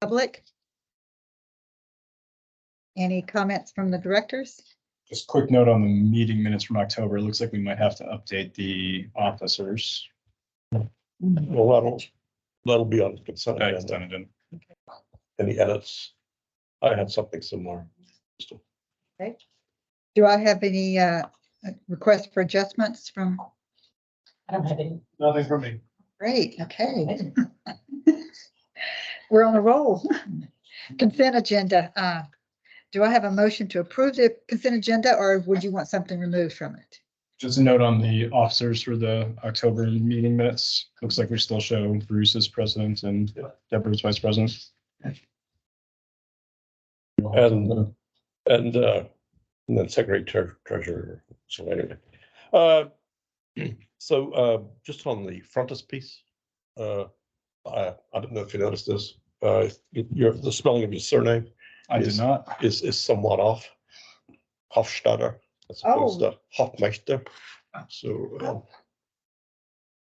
Public? Any comments from the directors? Just a quick note on the meeting minutes from October. It looks like we might have to update the officers. Well, that'll be on the consent It's agenda. done and done. Any edits? I had something similar. Do I have any requests for adjustments from? I don't have any. Nothing from me. Great, okay. We're on a roll. Consent agenda. Do I have a motion to approve the consent agenda, or would you want something removed from it? Just a note on the officers for the October meeting minutes. Looks like we still show Bruce as president and Deborah as vice president. And then secretary treasurer. So anyway, just on the frontispiece, I don't know if you noticed this. The spelling of your surname I did not. is somewhat off. Hofstadter as opposed to Hofmeister. So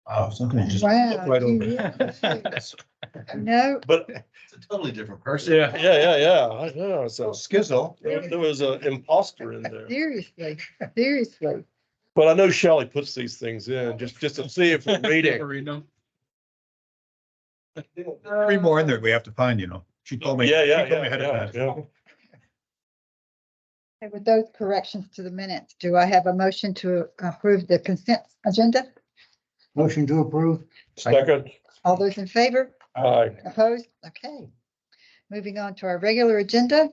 Oh, something just. Wow. Right over. No, but It's a totally different person. Yeah. I know. So Schizo. there was an imposter in there. seriously. But I know Shelley puts these things in just to see if we're reading. Three more in there we have to find, you know. She told me. she told me ahead of time. Okay, with those corrections to the minutes, do I have a motion to approve the consent agenda? Motion to approve. Second, All those in favor? aye. Opposed? Okay. Moving on to our regular agenda.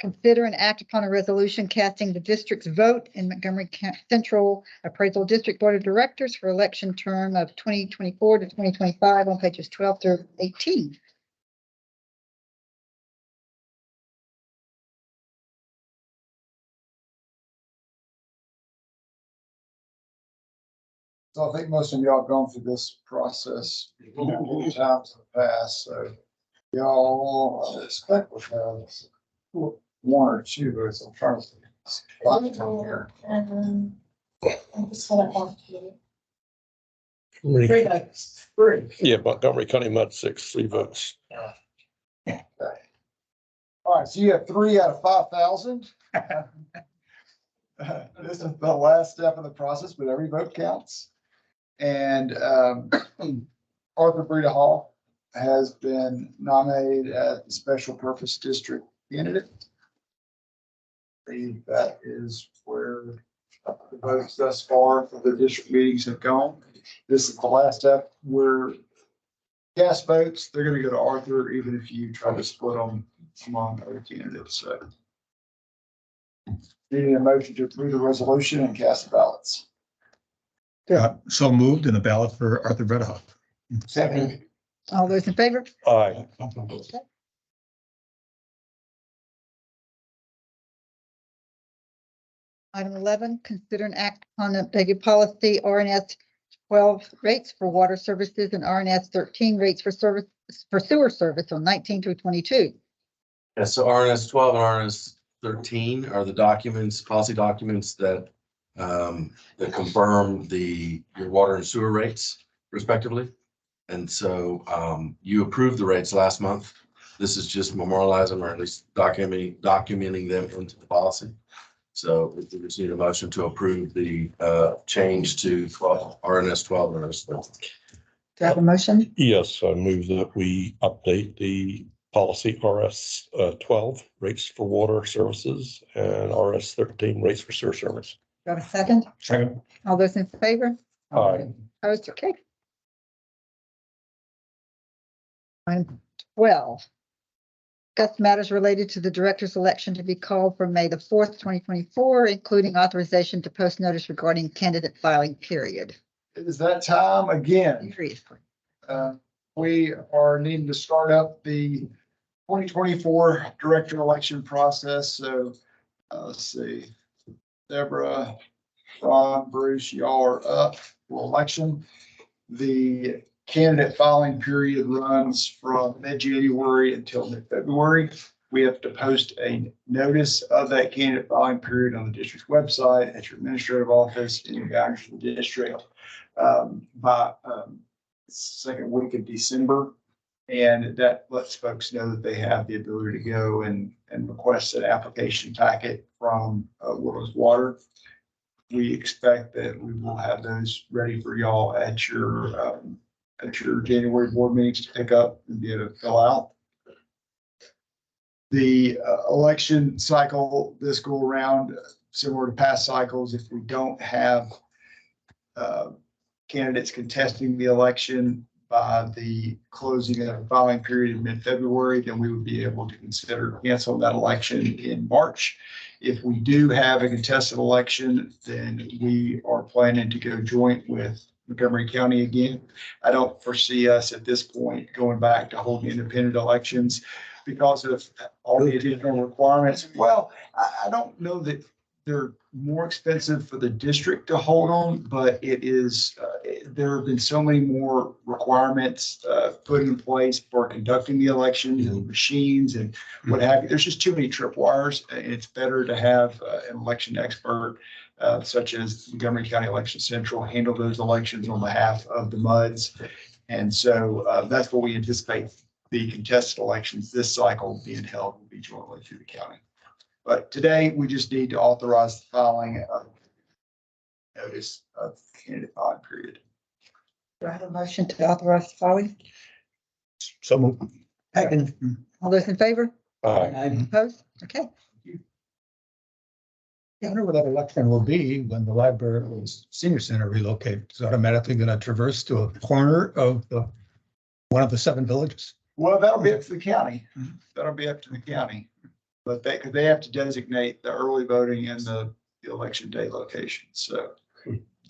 Consider and act upon a resolution casting the district's vote in Montgomery Central Appraisal District Board of Directors for election term of 2024 to 2025 on pages 12 through 18. So I think most of y'all have gone through this process many times in the past, so y'all expect with one or two, as I'm trying to. Here. Three votes. Three. Yeah, Montgomery County Mud 6, 3 votes. All right, so you have 3 out of 5,000. This is the last step in the process, but every vote counts. And Arthur Breeda Hall has been nominated as the special purpose district candidate. That is where the votes thus far for the district meetings have gone. This is the last step where cast votes, they're gonna go to Arthur, even if you try to split them among other candidates, so. Needing a motion to approve the resolution and cast ballots. So moved in a ballot for Arthur Bredahoff. Second. All those in favor? Aye. Item 11, consider an act on updated policy RNS 12 rates for water services and RNS 13 rates for sewer service on 19 through 22. Yeah, so RNS 12 and RNS 13 are the documents, policy documents that confirm your water and sewer rates respectively. And so you approved the rates last month. This is just memorializing or at least documenting them into the policy. So we just need a motion to approve the change to RNS 12 and RNS 13. Do I have a motion? Yes, I move that we update the policy RS 12 rates for water services and RS 13 rates for sewer service. Do I have a second? Second. All those in favor? Aye. Opposed? Okay. Item 12. Discuss matters related to the director's election to be called for May the 4th, 2024, including authorization to post notice regarding candidate filing period. It is that time again. Seriously. We are needing to start up the 2024 director election process. So let's see, Deborah, Ron, Bruce, y'all are up for election. The candidate filing period runs from mid-January until mid-February. We have to post a notice of that candidate filing period on the district's website, at your administrative office, in your guidance for the district by second week of December. And that lets folks know that they have the ability to go and request an application packet from Woodlands Water. We expect that we will have those ready for y'all at your January board meetings to pick up and be able to fill out. The election cycle this go around, similar to past cycles, if we don't have candidates contesting the election by the closing of the filing period in mid-February, then we would be able to consider canceling that election in March. If we do have a contested election, then we are planning to go joint with Montgomery County again. I don't foresee us at this point going back to holding independent elections because of all the additional requirements. Well, I don't know that they're more expensive for the district to hold on, but it is, there have been so many more requirements put in place for conducting the elections and machines and what have you. There's just too many tripwires, and it's better to have an election expert such as Montgomery County Election Central handle those elections on behalf of the MUDs. And so that's what we anticipate the contested elections this cycle being held will be jointly through the county. But today, we just need to authorize the filing of notice of candidate filing period. Do I have a motion to authorize the filing? So moved. All those in favor? Aye. Opposed? Okay. I wonder where that election will be when the library or senior center relocated. Is it automatically going to traverse to a corner of one of the 7 villages? Well, that'll be up to the county. That'll be up to the county. But they have to designate the early voting and the election day location. So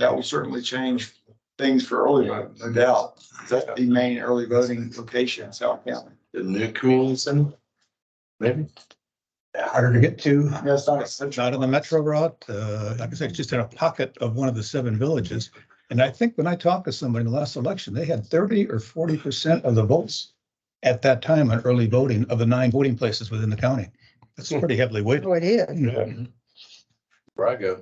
that will certainly change things for early voting, no doubt. That's the main early voting location in South County. The new community center, maybe? Harder to get to. That's Not in the metro route. Like I said, it's just in a pocket of one of the 7 villages. And I think when I talked to somebody in the last election, they had 30 or 40% of the votes at that time on early voting of the 9 voting places within the county. That's pretty heavily weighted. Oh, it is. Yeah. Where I go.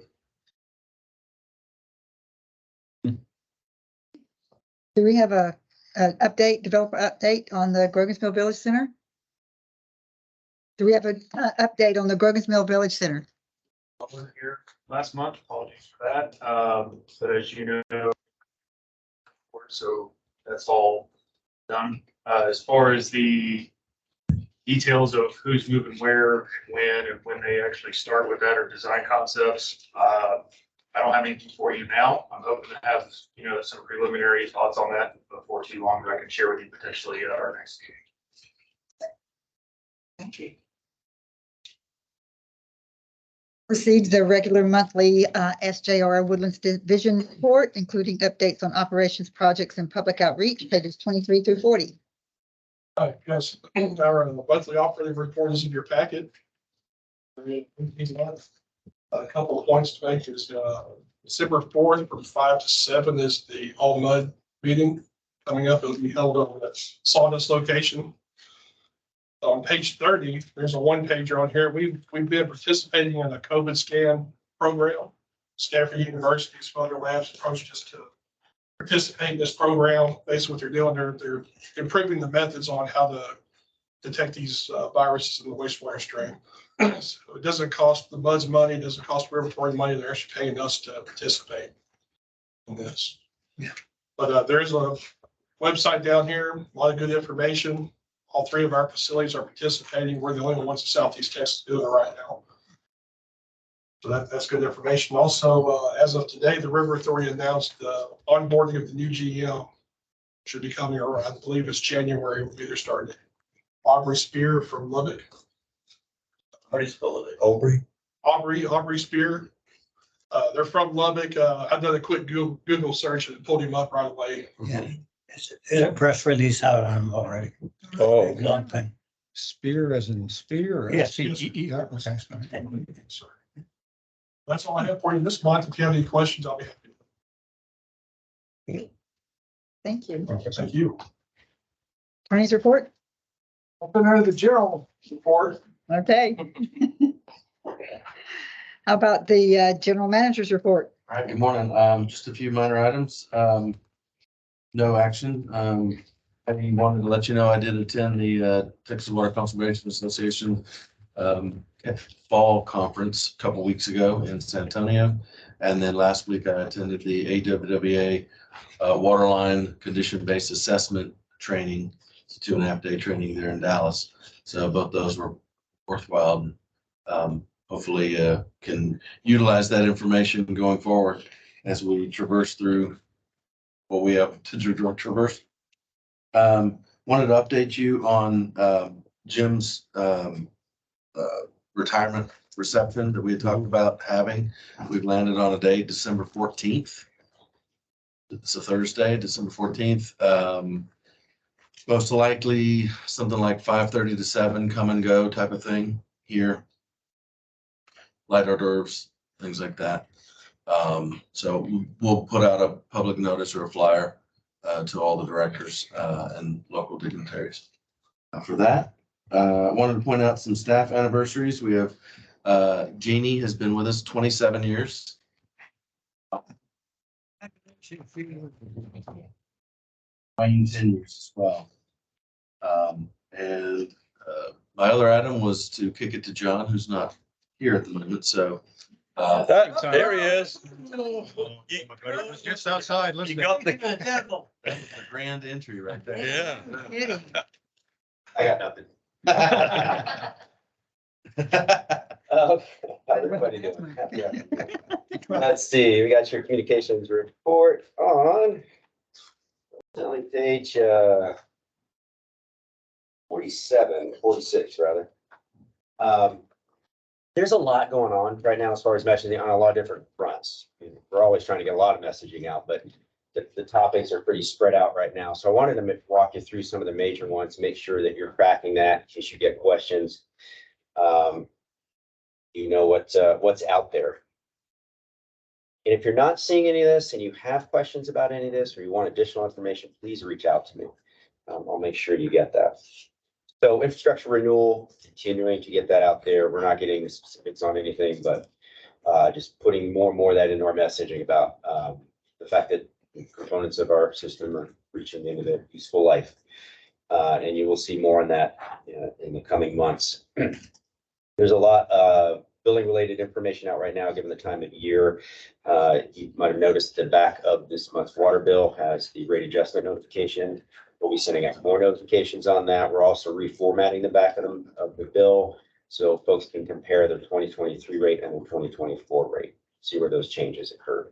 Do we have a developer update on the Grogan's Mill Village Center? Do we have an update on the Grogan's Mill Village Center? Here last month, apologies for that. But as you know, so that's all done. As far as the details of who's moving where, and when they actually start with that or design concepts, I don't have anything for you now. I'm hoping to have, some preliminary thoughts on that before too long that I can share with you potentially at our next meeting. Thank you. Proceeds the regular monthly SJR Woodlands Division report, including updates on operations, projects, and public outreach, pages 23 through 40. Yes, our monthly operating report is in your packet. A couple of points to make is December 4th from 5 to 7 is the All Mud meeting coming up. It'll be held on the Sawdust location. On page 30, there's a 1-pager on here. We've been participating in a COVID scan program. Stanford University, some other labs approached us to participate in this program. Basically what they're doing, they're improving the methods on how to detect these viruses in the wastewater stream. So it doesn't cost the MUDs money, it doesn't cost Rivertory money. They're actually paying us to participate in this. Yeah. But there's a website down here, a lot of good information. All 3 of our facilities are participating. We're the only ones in Southeast Texas doing it right now. So that's good information. Also, as of today, the River Authority announced the onboarding of the new GM should be coming around. I believe it's January will be their start date. Aubrey Spear from Lubbock. How do you spell it? Aubrey? Aubrey Spear. They're from Lubbock. I've done a quick Google search and it pulled him up right away. Yeah. It's a press release out on him already. Oh, Long time. Spear as in spear? Or Yes. SPEER? Okay. Sorry. That's all I have for you this month. If you have any questions, I'll be happy. Thank you. Thank you. Attorney's report? Open under the general report. Okay. How about the general manager's report? All right, good morning. Just a few minor items. No action. I wanted to let you know I did attend the Texas Water Conservation Association fall conference a couple weeks ago in San Antonio. And then last week I attended the AWWA Waterline Condition-Based Assessment Training. It's a 2.5-day training there in Dallas. So both those were worthwhile. Hopefully can utilize that information going forward as we traverse through what we have to traverse. Wanted to update you on Jim's retirement reception that we had talked about having. We've landed on a date, December 14th. It's a Thursday, December 14th. Most likely something like 5:30 to 7, come and go type of thing here. Light hors d'oeuvres, things like that. So we'll put out a public notice or a flyer to all the directors and local dignitaries. For that, I wanted to point out some staff anniversaries. We have Jeannie has been with us 27 years. Wayne 10 years as well. And my other item was to kick it to John, who's not here at the moment. So There he is. Just outside, You got the. a grand entry right there. Yeah. Kidding. I got nothing. How's everybody doing? Yeah. Let's see, we got your communications report on only page 46 rather. There's a lot going on right now as far as messaging on a lot of different fronts. We're always trying to get a lot of messaging out, but the topics are pretty spread out right now. So I wanted to walk you through some of the major ones, make sure that you're tracking that in case you get questions. You know what's out there. And if you're not seeing any of this and you have questions about any of this or you want additional information, please reach out to me. I'll make sure you get that. So infrastructure renewal, continuing to get that out there. We're not getting specifics on anything, but just putting more and more of that into our messaging about the fact that components of our system are reaching the end of their useful life. And you will see more on that in the coming months. There's a lot of billing related information out right now, given the time of year. You might have noticed the back of this month's water bill has the rate adjustment notification. We'll be sending out more notifications on that. We're also reformatting the back of the bill so folks can compare the 2023 rate and the 2024 rate, see where those changes occurred.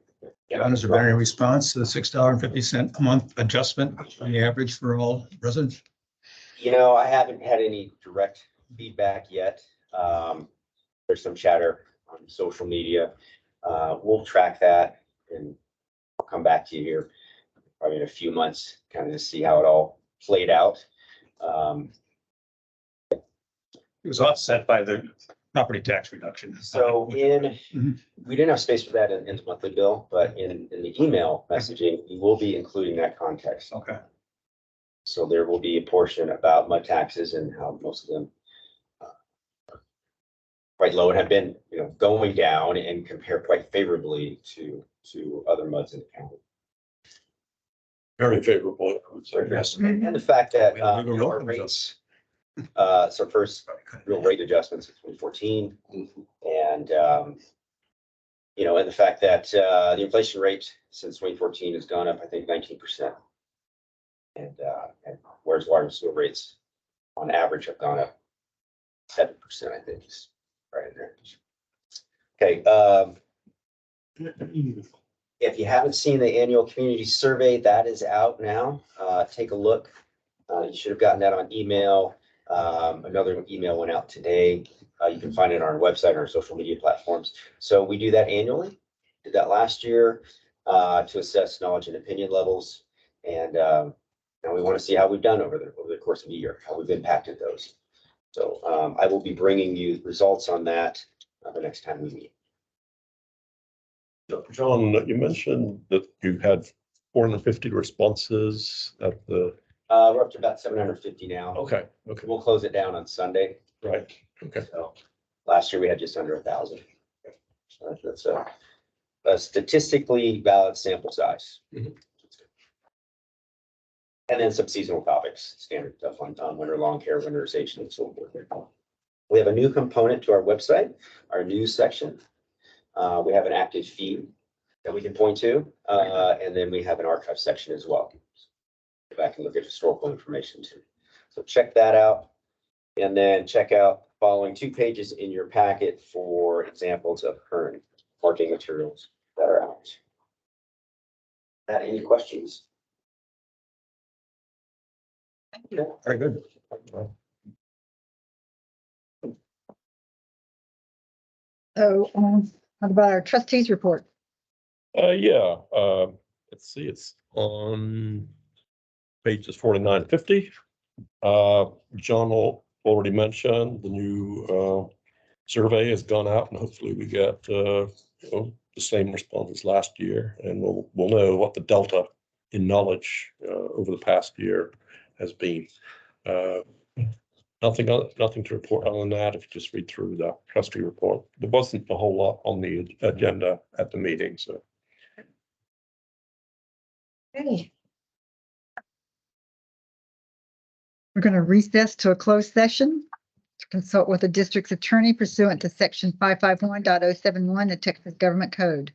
John, has there been any response to the $6.50 a month adjustment on the average for all residents? You know, I haven't had any direct feedback yet. There's some chatter on social media. We'll track that and I'll come back to you here probably in a few months, kind of to see how it all played out. It was offset by the property tax reduction. So we didn't have space for that in the monthly bill, but in the email messaging, we will be including that context. Okay. So there will be a portion about mud taxes and how most of them quite low and have been, going down and compare quite favorably to other muds in the county. Very favorable. I would say. Yes. And the fact that We go our roll rates, so first real rate adjustments in 2014, and and the fact that the inflation rate since 2014 has gone up, I think 19%, and whereas water and sewer rates on average have gone up 7%, I think is right in there. Okay. If you haven't seen the annual community survey, that is out now. Take a look. You should have gotten that on email. Another email went out today. You can find it on our website, on our social media platforms. So we do that annually. Did that last year to assess knowledge and opinion levels. And now we want to see how we've done over the course of the year, how we've impacted those. So I will be bringing you results on that the next time we meet. John, you mentioned that you had 450 responses at the. We're up to about 750 now. Okay. We'll close it down on Sunday. Right. Okay. So last year we had just under 1,000. So that's a statistically valid sample size. And then some seasonal topics, standard stuff on winter lawn care, winterization, and so forth. We have a new component to our website, our news section. We have an active feed that we can point to, and then we have an archive section as well. Go back and look at historical information too. So check that out. And then check out the following 2 pages in your packet for examples of current marketing materials that are out. Any questions? Very good. So, what about our trustees report? Yeah, let's see, it's on pages 49 to 50. John already mentioned the new survey has gone out, and hopefully we get the same response as last year, and we'll know what the delta in knowledge over the past year has been. Nothing to report other than that. If you just read through the trustee report, there wasn't a whole lot on the agenda at the meeting, so. Okay. We're going to recess to a closed session to consult with the district's attorney pursuant to section 551.071 of Texas Government Code.